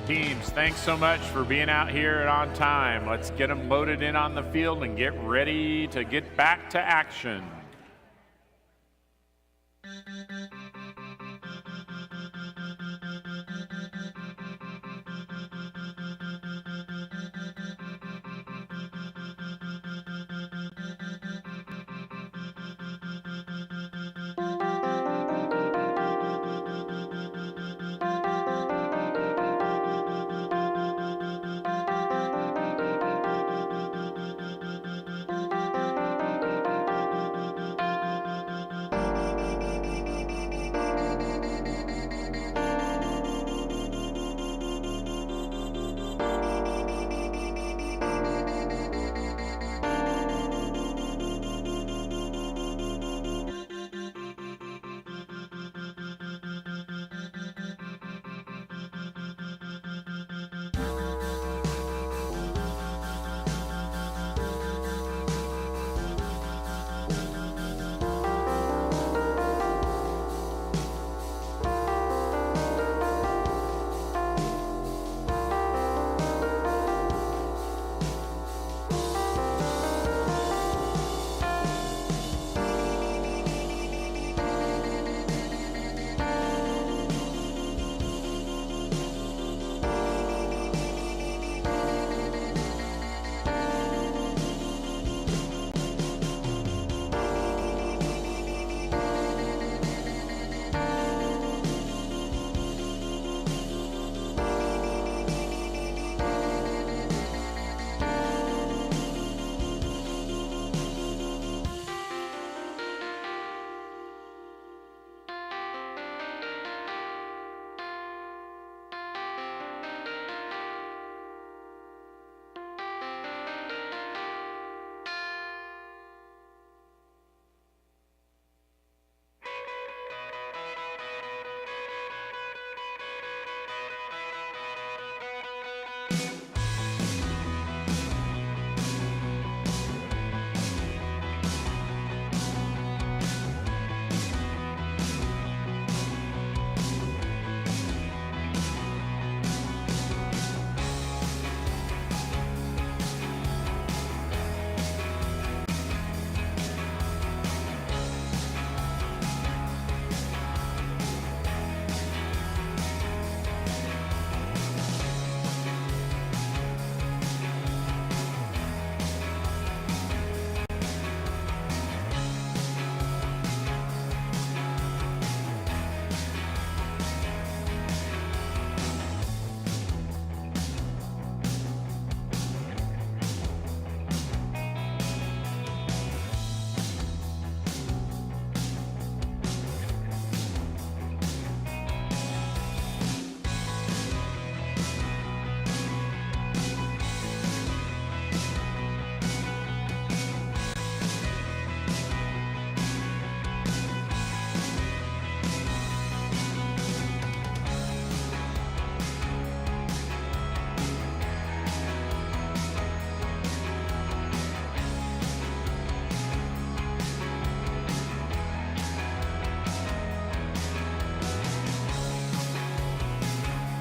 Teams, thanks so much for being out here and on time. Let's get them loaded in on the field and get ready to get back to action.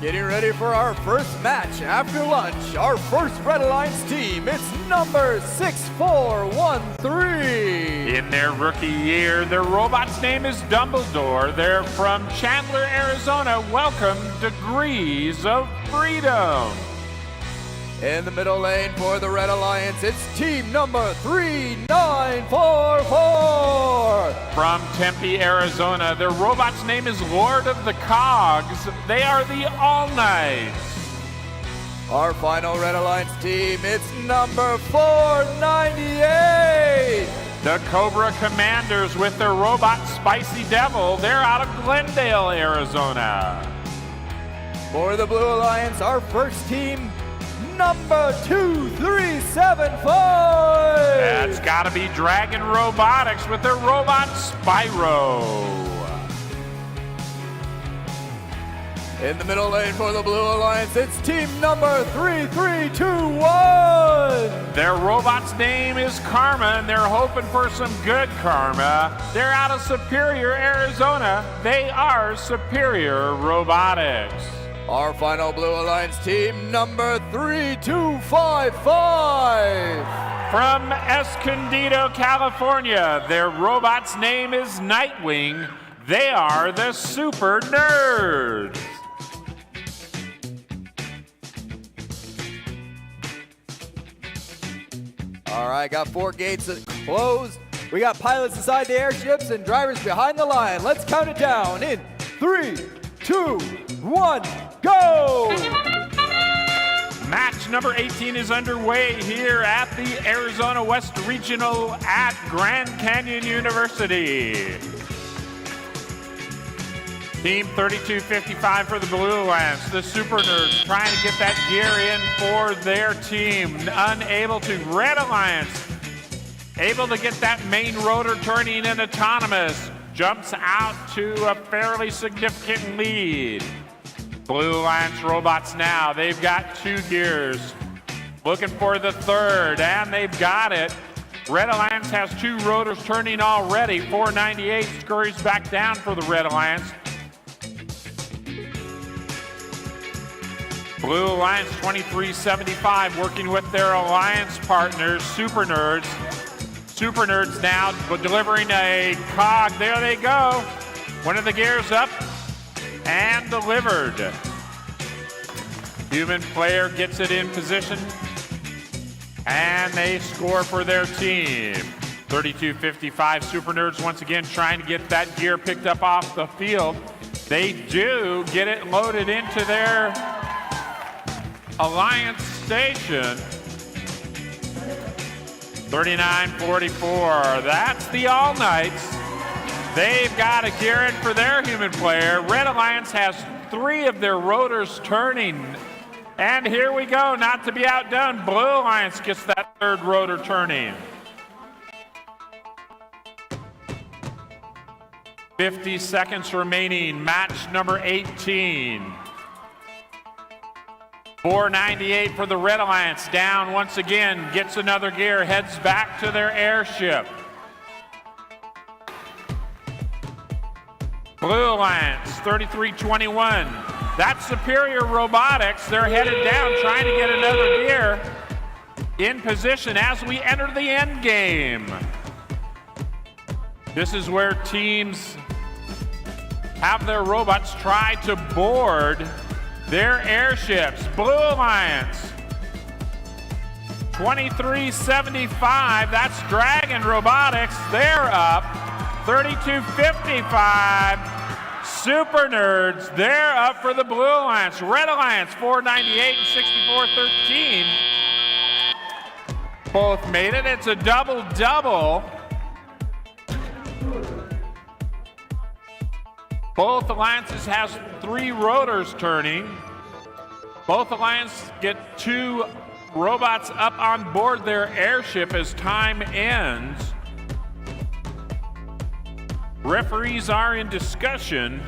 Getting ready for our first match after lunch. Our first Red Alliance team, it's number 6413. In their rookie year, their robot's name is Dumbledore. They're from Chandler, Arizona. Welcome, Degrees of Freedom. In the middle lane for the Red Alliance, it's team number 3944. From Tempe, Arizona, their robot's name is Lord of the Cogs. They are the All Knights. Our final Red Alliance team, it's number 498. The Cobra Commanders with their robot Spicy Devil. They're out of Glendale, Arizona. For the Blue Alliance, our first team, number 2375. That's got to be Dragon Robotics with their robot Spyro. In the middle lane for the Blue Alliance, it's team number 3321. Their robot's name is Karma, and they're hoping for some good karma. They're out of Superior, Arizona. They are Superior Robotics. Our final Blue Alliance team, number 3255. From Escondido, California, their robot's name is Nightwing. They are the Super Nerds. All right, got 4 gates closed. We got pilots inside the airships and drivers behind the line. Let's count it down in 3, 2, 1, go! Match number 18 is underway here at the Arizona West Regional at Grand Canyon University. Team 3255 for the Blue Alliance. The Super Nerds trying to get that gear in for their team. Unable to. Red Alliance able to get that main rotor turning and autonomous. Jumps out to a fairly significant lead. Blue Alliance robots now, they've got 2 gears. Looking for the 3rd, and they've got it. Red Alliance has 2 rotors turning already. 498 scurries back down for the Red Alliance. Blue Alliance 2375 working with their alliance partners, Super Nerds. Super Nerds now delivering a cog. There they go. One of the gears up and delivered. Human player gets it in position and they score for their team. 3255 Super Nerds once again trying to get that gear picked up off the field. They do get it loaded into their Alliance station. 3944, that's the All Knights. They've got a gear in for their human player. Red Alliance has 3 of their rotors turning. And here we go, not to be outdone. Blue Alliance gets that 3rd rotor turning. 50 seconds remaining, match number 18. 498 for the Red Alliance, down once again, gets another gear, heads back to their airship. Blue Alliance, 3321. That's Superior Robotics. They're headed down, trying to get another gear in position as we enter the end game. This is where teams have their robots try to board their airships. Blue Alliance, 2375, that's Dragon Robotics, they're up. 3255, Super Nerds, they're up for the Blue Alliance. Red Alliance, 498 and 6413. Both made it, it's a double-double. Both alliances has 3 rotors turning. Both alliances get 2 robots up on board their airship as time ends. Referees are in discussion.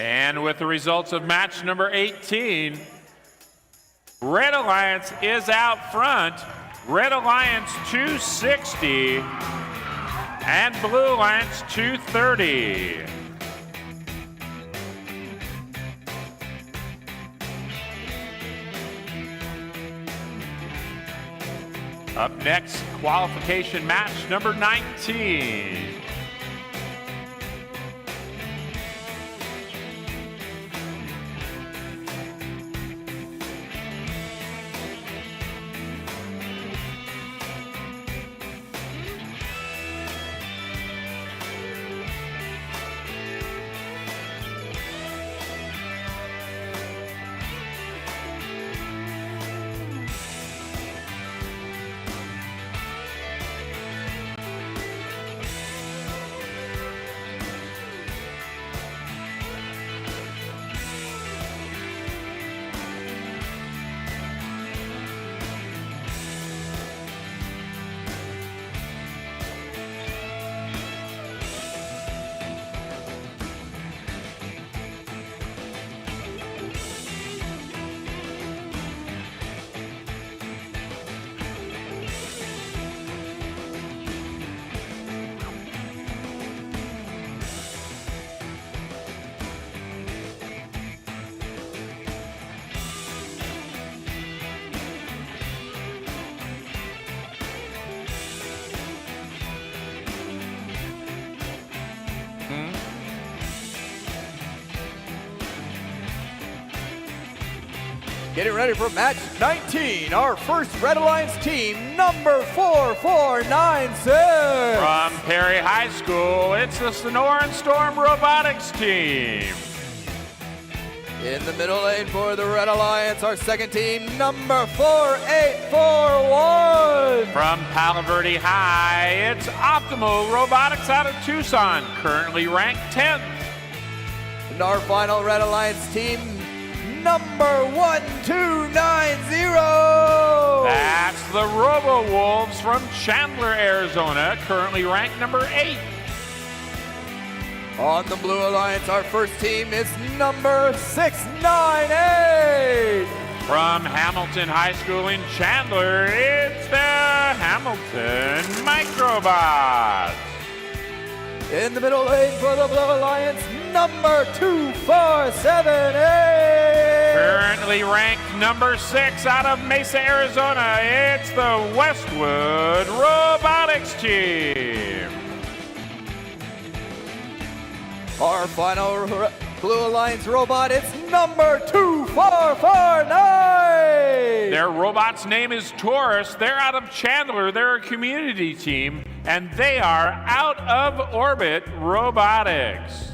And with the results of match number 18, Red Alliance is out front. Red Alliance 260 and Blue Alliance 230. Up next, qualification match number 19. Getting ready for match 19. Our first Red Alliance team, number 4496. From Perry High School, it's the Sonoran Storm Robotics team. In the middle lane for the Red Alliance, our second team, number 4841. From Palo Verde High, it's Optimal Robotics out of Tucson, currently ranked 10th. And our final Red Alliance team, number 1290. That's the Robo Wolves from Chandler, Arizona, currently ranked number 8. On the Blue Alliance, our first team is number 698. From Hamilton High School in Chandler, it's the Hamilton Microbots. In the middle lane for the Blue Alliance, number 2478. Currently ranked number 6 out of Mesa, Arizona, it's the Westwood Robotics team. Our final Blue Alliance robot, it's number 2449. Their robot's name is Taurus. They're out of Chandler. They're a community team, and they are Out of Orbit Robotics.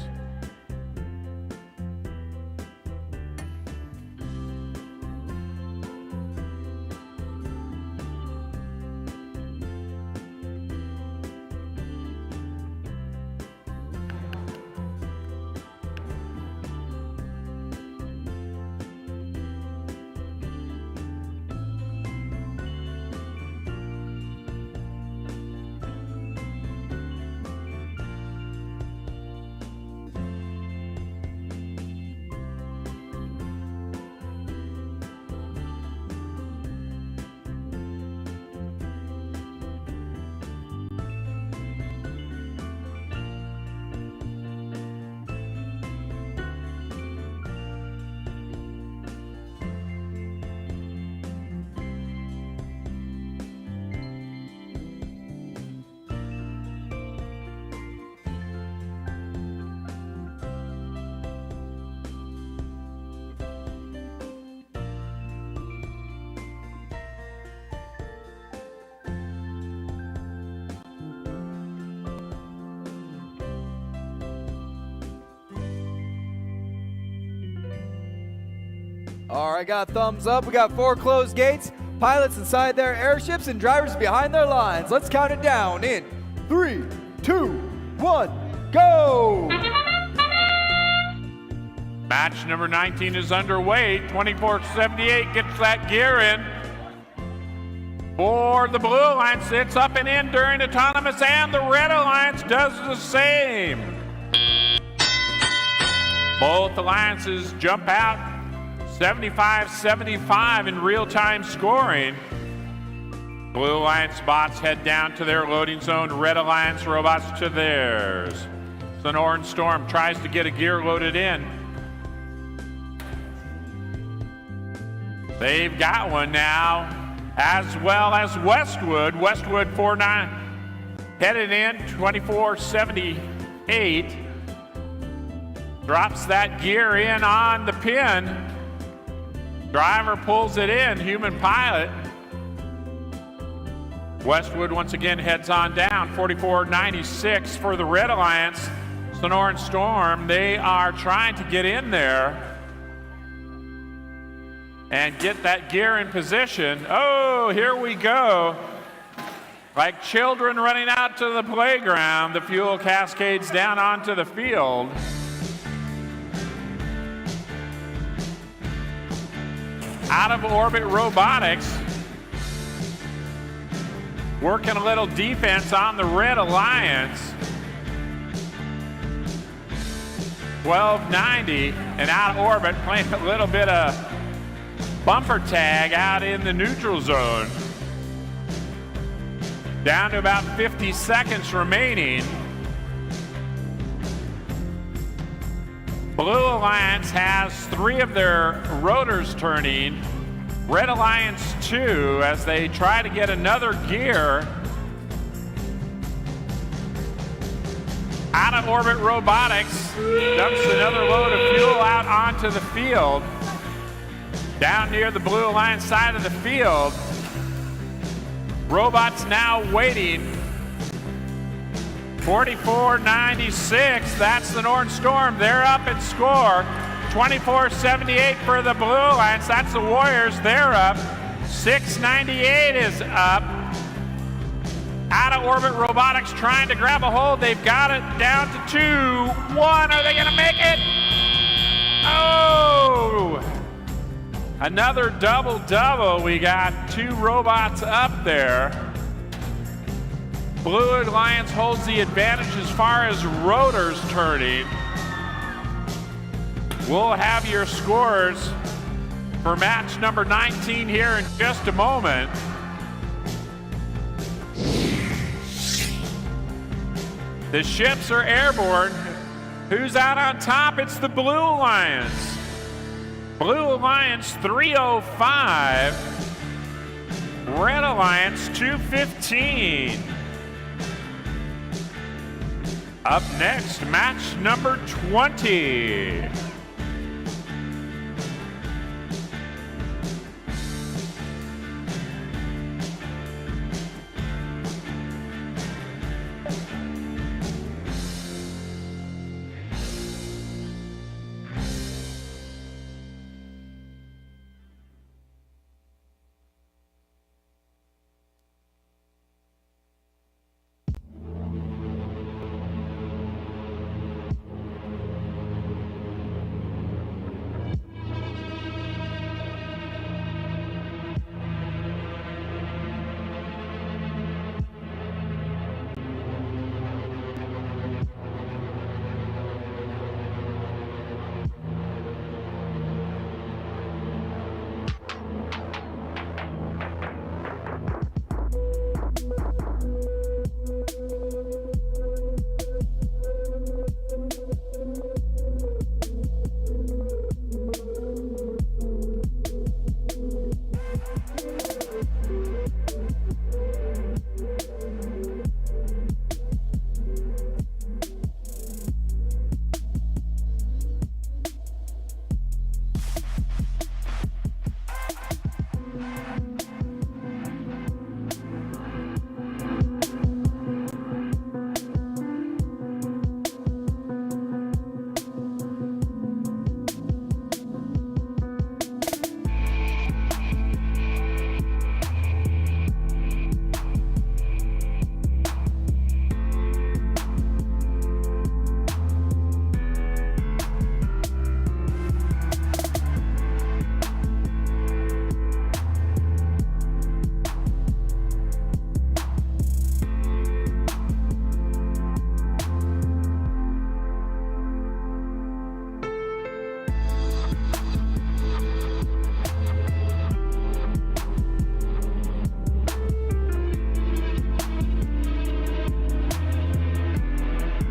All right, got thumbs up. We got 4 closed gates, pilots inside their airships, and drivers behind their lines. Let's count it down in 3, 2, 1, go! Match number 19 is underway. 2478 gets that gear in. For the Blue Alliance, it's up and in during autonomous, and the Red Alliance does the same. Both alliances jump out 75-75 in real-time scoring. Blue Alliance bots head down to their loading zone. Red Alliance robots to theirs. Sonoran Storm tries to get a gear loaded in. They've got one now, as well as Westwood. Westwood 49 headed in 2478. Drops that gear in on the pin. Driver pulls it in, human pilot. Westwood once again heads on down, 4496 for the Red Alliance. Sonoran Storm, they are trying to get in there and get that gear in position. Oh, here we go. Like children running out to the playground, the fuel cascades down onto the field. Out of Orbit Robotics working a little defense on the Red Alliance. 1290 and Out of Orbit playing a little bit of bumper tag out in the neutral zone. Down to about 50 seconds remaining. Blue Alliance has 3 of their rotors turning. Red Alliance 2 as they try to get another gear. Out of Orbit Robotics dumps another load of fuel out onto the field. Down near the Blue Alliance side of the field. Robots now waiting. 44-96, that's the Northern Storm. They're up in score. 24-78 for the Blue Alliance, that's the Warriors. They're up. 698 is up. Out of orbit robotics trying to grab a hold. They've got it down to 2-1. Are they going to make it? Oh! Another double-double. We got 2 robots up there. Blue Alliance holds the advantage as far as rotors turning. We'll have your scores for match number 19 here in just a moment. The ships are airborne. Who's out on top? It's the Blue Alliance. Blue Alliance 305. Red Alliance 215. Up next, match number 20.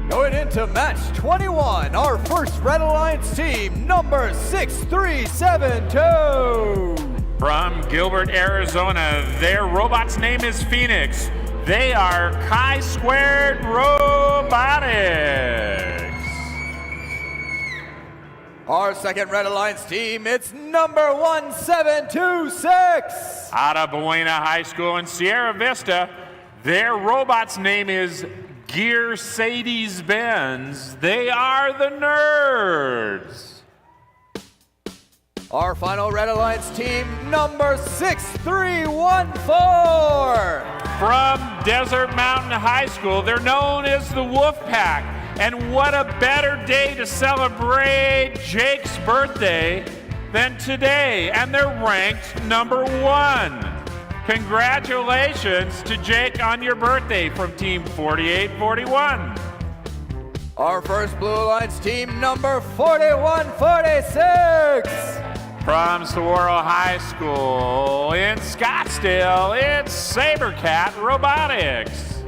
Going into match 21, our first Red Alliance team, number 6372. From Gilbert, Arizona, their robot's name is Phoenix. They are Chi-Squared Robotics. Our second Red Alliance team, it's number 1726. Out of Buena High School in Sierra Vista, their robot's name is Gearcades-Benz. They are the Nerds. Our final Red Alliance team, number 6314. From Desert Mountain High School, they're known as the Wolf Pack. And what a better day to celebrate Jake's birthday than today. And they're ranked number 1. Congratulations to Jake on your birthday from Team 4841. Our first Blue Alliance team, number 4146. From Saguaro High School in Scottsdale, it's Sabercat Robotics.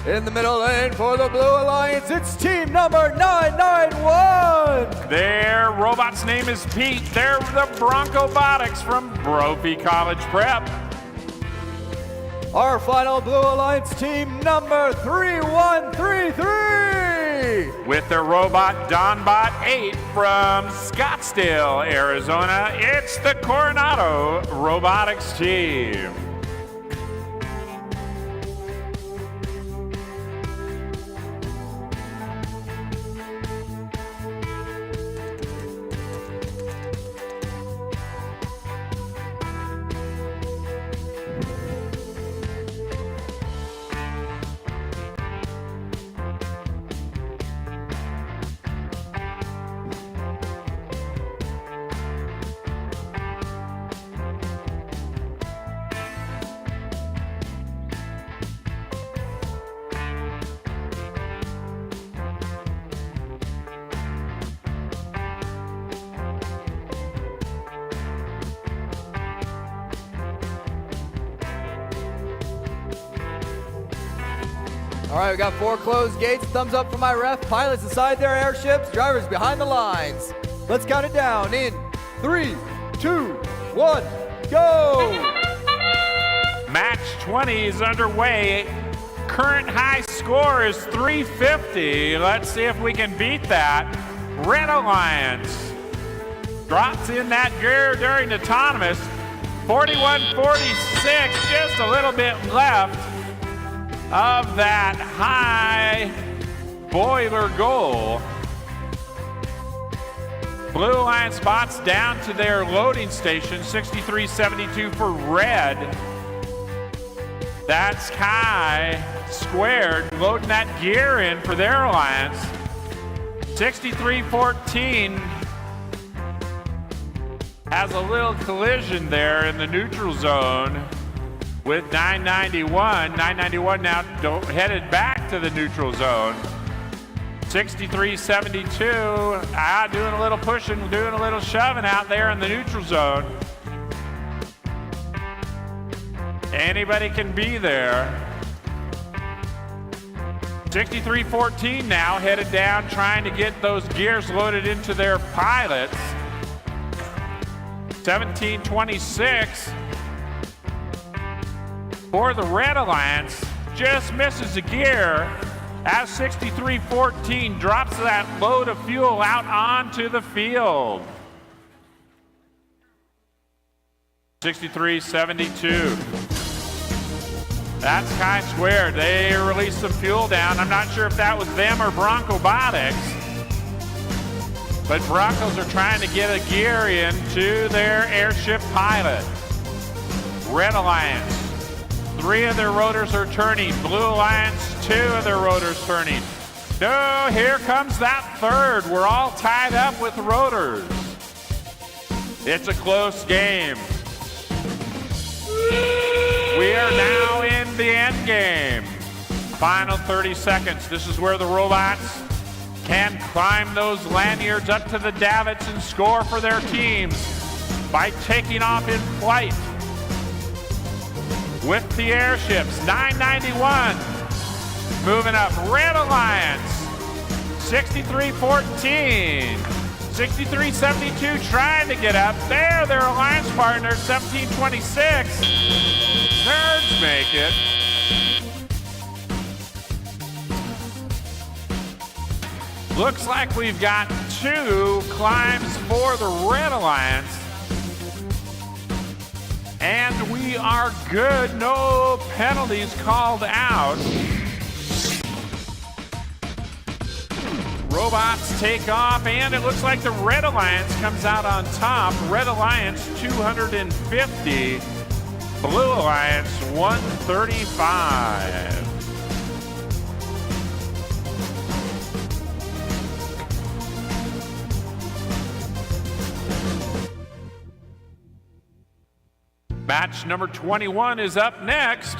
In the middle lane for the Blue Alliance, it's team number 991. Their robot's name is Pete. They're the Broncobotics from Brophy College Prep. Our final Blue Alliance team, number 3133. 3. With their robot Donbot 8 from Scottsdale, Arizona, it's the Coronado Robotics team. All right, we got 4 closed gates. Thumbs up for my ref. Pilots inside their airships. Drivers behind the lines. Let's count it down in 3, 2, 1, go! Match 20 is underway. Current high score is 350. Let's see if we can beat that. Red Alliance drops in that gear during autonomous. 41.46, just a little bit left of that high boiler goal. Blue Alliance spots down to their loading station, 63.72 for red. That's Chi Squared loading that gear in for their alliance. 63.14 has a little collision there in the neutral zone with 991. 991 now headed back to the neutral zone. 63.72, doing a little pushing, doing a little shoving out there in the neutral zone. Anybody can be there. 63.14 now headed down, trying to get those gears loaded into their pilots. 17.26 for the Red Alliance, just misses a gear as 63.14 drops that load of fuel out onto the field. 63.72. That's Chi Squared. They released some fuel down. I'm not sure if that was them or Broncobotics, but Broncos are trying to get a gear into their airship pilot. Red Alliance, 3 of their rotors are turning. Blue Alliance, 2 of their rotors turning. No, here comes that third. We're all tied up with rotors. It's a close game. We are now in the end game. Final 30 seconds. This is where the robots can climb those lanyards up to the davits and score for their teams by taking off in flight with the airships. 991 moving up. Red Alliance, 63.14. 63.72 trying to get up. There, their alliance partner, 17.26. Nerds make it. Looks like we've got 2 climbs for the Red Alliance. And we are good. No penalties called out. Robots take off, and it looks like the Red Alliance comes out on top. Red Alliance 250, Blue Alliance 135. Match number 21 is up next.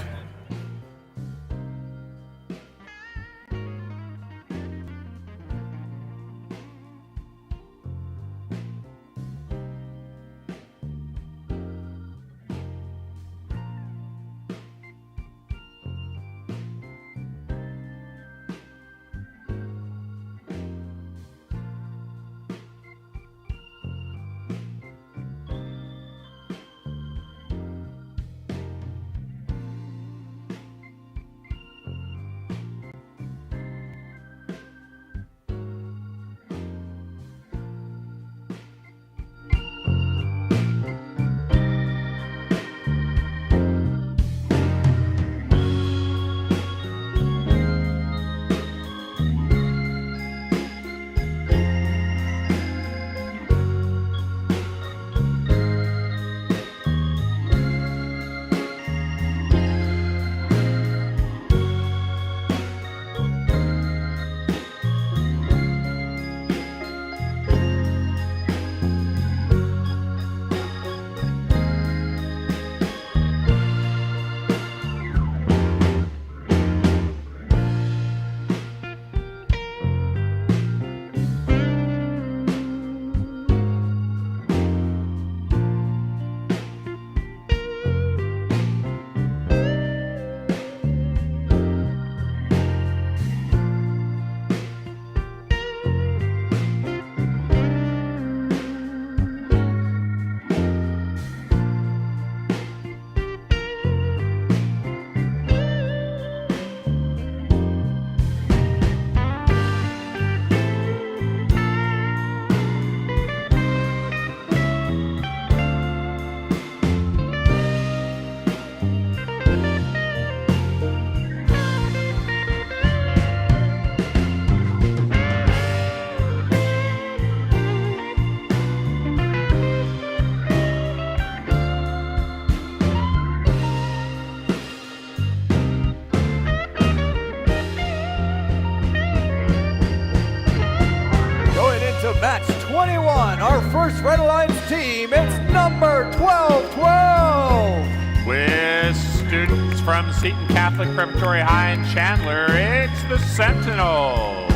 team, it's number 1212. With students from Seton Catholic Preparatory High in Chandler, it's the Sentinels.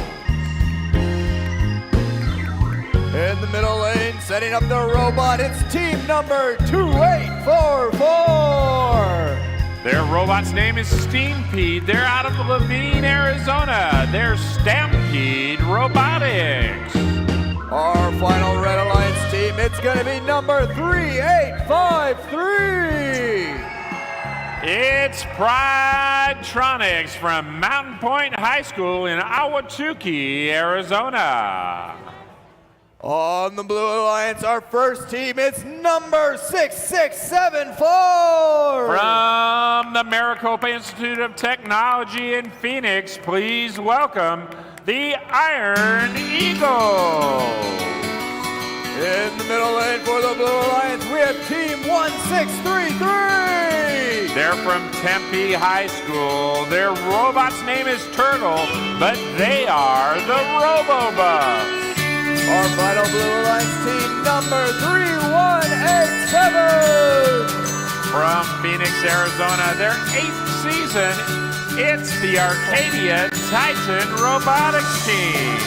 In the middle lane, setting up the robot, it's team number 2844. Their robot's name is Steampede. They're out of Levine, Arizona. They're Stampede Robotics. Our final Red Alliance team, it's going to be number 3853. It's Pridetronics from Mountain Point High School in Ahwatukee, Arizona. On the Blue Alliance, our first team, it's number 6674. From the Maricopa Institute of Technology in Phoenix, please welcome the Iron Eagles. In the middle lane for the Blue Alliance, we have team 1633. They're from Tempe High School. Their robot's name is Turtle, but they are the Robobus. Our final Blue Alliance team, number 3187. From Phoenix, Arizona, their 8th season, it's the Arcadia Titan Robotics team.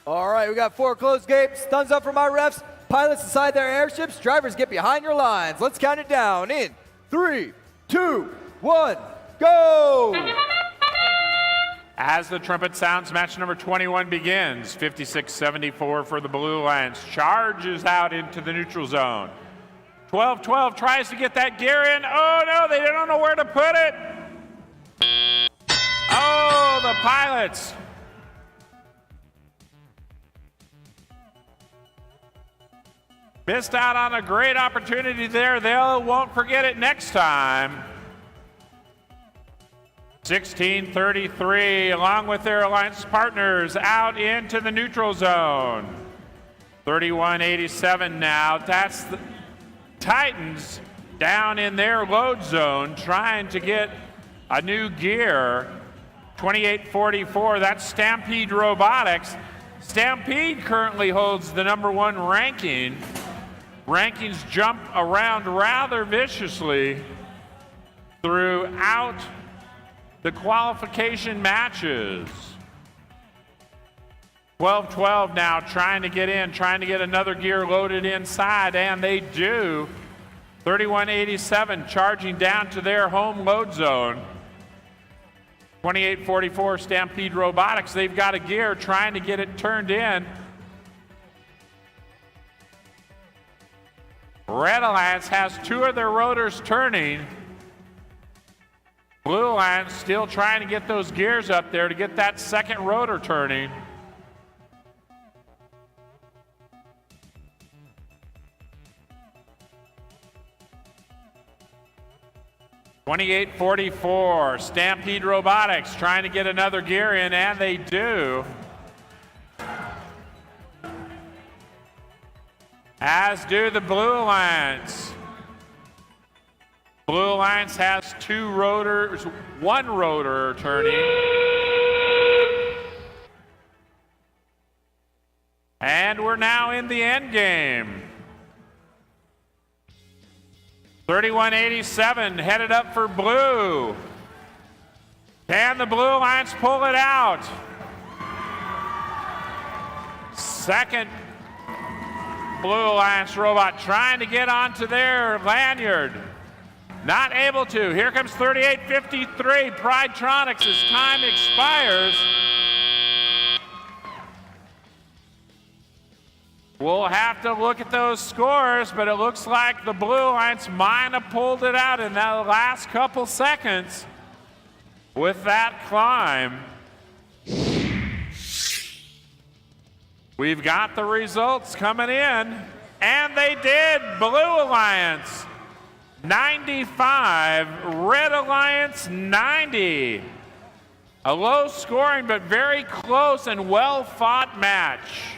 All right, we got 4 closed gates. Thumbs up from our refs. Pilots inside their airships. Drivers, get behind your lines. Let's count it down in 3, 2, 1, go! As the trumpet sounds, match number 21 begins. 56-74 for the Blue Alliance. Charges out into the neutral zone. 12-12 tries to get that gear in. Oh no, they don't know where to put it. Oh, the pilots. Missed out on a great opportunity there. They won't forget it next time. 16-33, along with their alliance partners, out into the neutral zone. 31-87 now. That's the Titans down in their load zone, trying to get a new gear. 28-44, that's Stampede Robotics. Stampede currently holds the #1 ranking. Rankings jump around rather viciously throughout the qualification matches. 12-12 now, trying to get in, trying to get another gear loaded inside, and they do. 31-87, charging down to their home load zone. 28-44, Stampede Robotics, they've got a gear, trying to get it turned in. Red Alliance has 2 of their rotors turning. Blue Alliance still trying to get those gears up there to get that second rotor turning. (28-44), Stampede Robotics trying to get another gear in, and they do. As do the Blue Alliance. Blue Alliance has 2 rotors, 1 rotor turning. And we're now in the end game. 31-87, headed up for blue. Can the Blue Alliance pull it out? Second Blue Alliance robot trying to get onto their lanyard. Not able to. Here comes 3853, Pridetronics as time expires. We'll have to look at those scores, but it looks like the Blue Alliance might have pulled it out in that last couple seconds with that climb. We've got the results coming in, and they did. Blue Alliance 95, Red Alliance 90. A low scoring but very close and well fought match.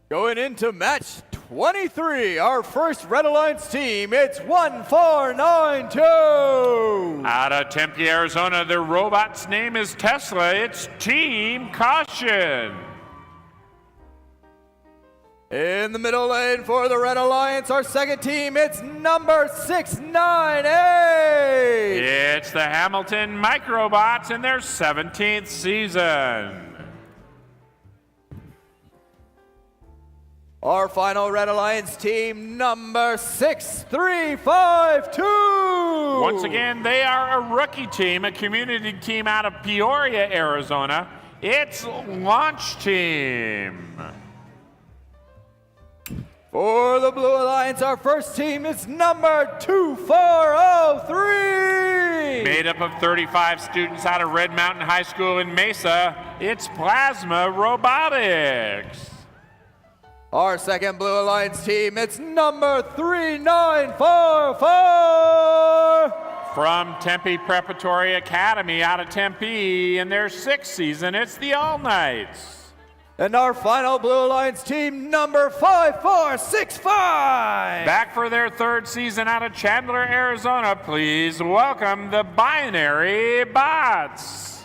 Going into match 23, our first Red Alliance team, it's 1492. Out of Tempe, Arizona, the robot's name is Tesla. It's Team Caution. In the middle lane for the Red Alliance, our second team, it's number 698. It's the Hamilton Microbots in their 17th season. Our final Red Alliance team, number 6352. Once again, they are a rookie team, a community team out of Peoria, Arizona. It's Launch Team. For the Blue Alliance, our first team is number 2403. Made up of 35 students out of Red Mountain High School in Mesa, it's Plasma Robotics. Our second Blue Alliance team, it's number 3944. From Tempe Preparatory Academy out of Tempe in their 6th season, it's the All Knights. And our final Blue Alliance team, number 5465. Back for their 3rd season out of Chandler, Arizona, please welcome the Binary Bots.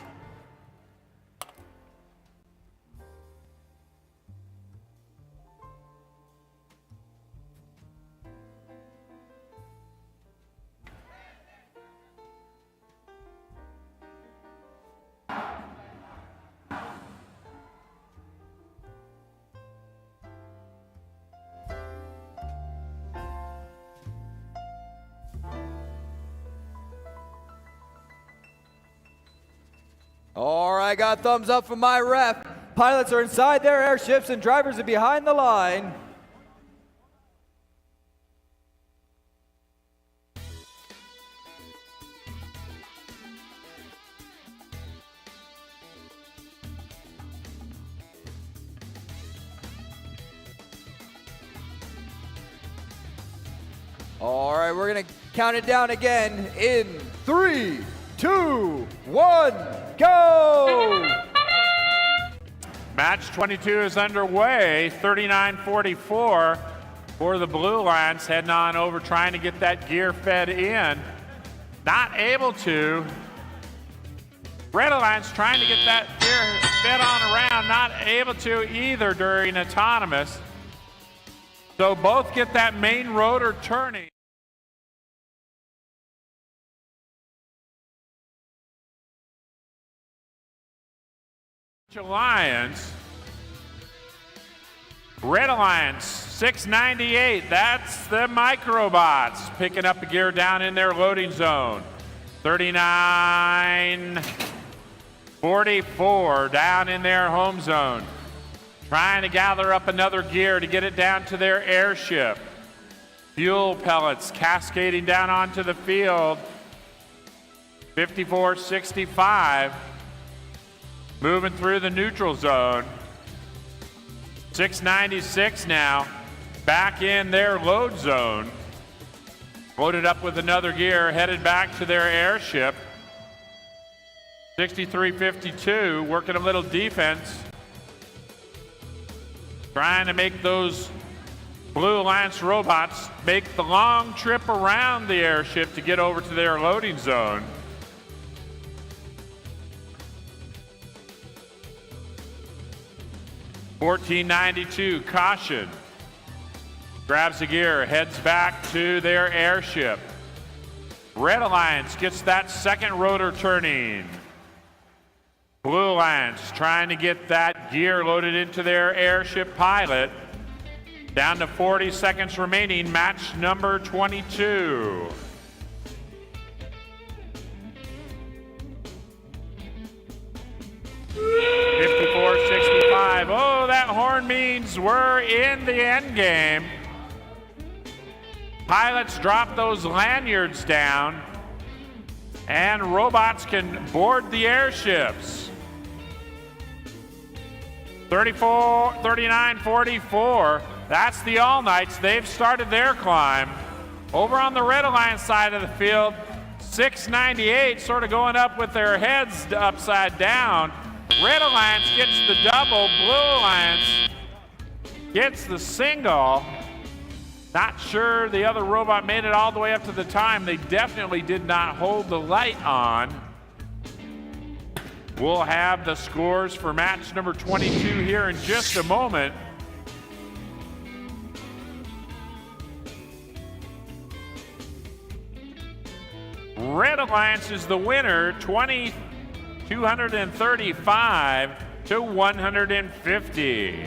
All right, got thumbs up from my ref. Pilots are inside their airships and drivers are behind the line. All right, we're going to count it down again in 3, 2, 1, go! Match 22 is underway, 39-44 for the Blue Lions, heading on over trying to get that gear fed in. Not able to. Red Alliance trying to get that gear fed on around, not able to either during autonomous. So both get that main rotor turning. Alliance. Red Alliance 698, that's the Microbots picking up a gear down in their loading zone. 39-44 down in their home zone. Trying to gather up another gear to get it down to their airship. Fuel pellets cascading down onto the field. 54-65. Moving through the neutral zone. 696 now, back in their load zone. Loaded up with another gear, headed back to their airship. 63-52, working a little defense. Trying to make those Blue Alliance robots make the long trip around the airship to get over to their loading zone. $14.92, Caution. Grabs the gear, heads back to their airship. Red Alliance gets that second rotor turning. Blue Alliance trying to get that gear loaded into their airship pilot. Down to 40 seconds remaining, match number 22. Oh, that horn means we're in the end game. Pilots drop those lanyards down, and robots can board the airships. 39-44, that's the All Knights. They've started their climb. Over on the Red Alliance side of the field, 698 sort of going up with their heads upside down. Red Alliance gets the double, Blue Alliance gets the single. Not sure the other robot made it all the way up to the time. They definitely did not hold the light on. We'll have the scores for match number 22 here in just a moment. Red Alliance is the winner, 235 to 150.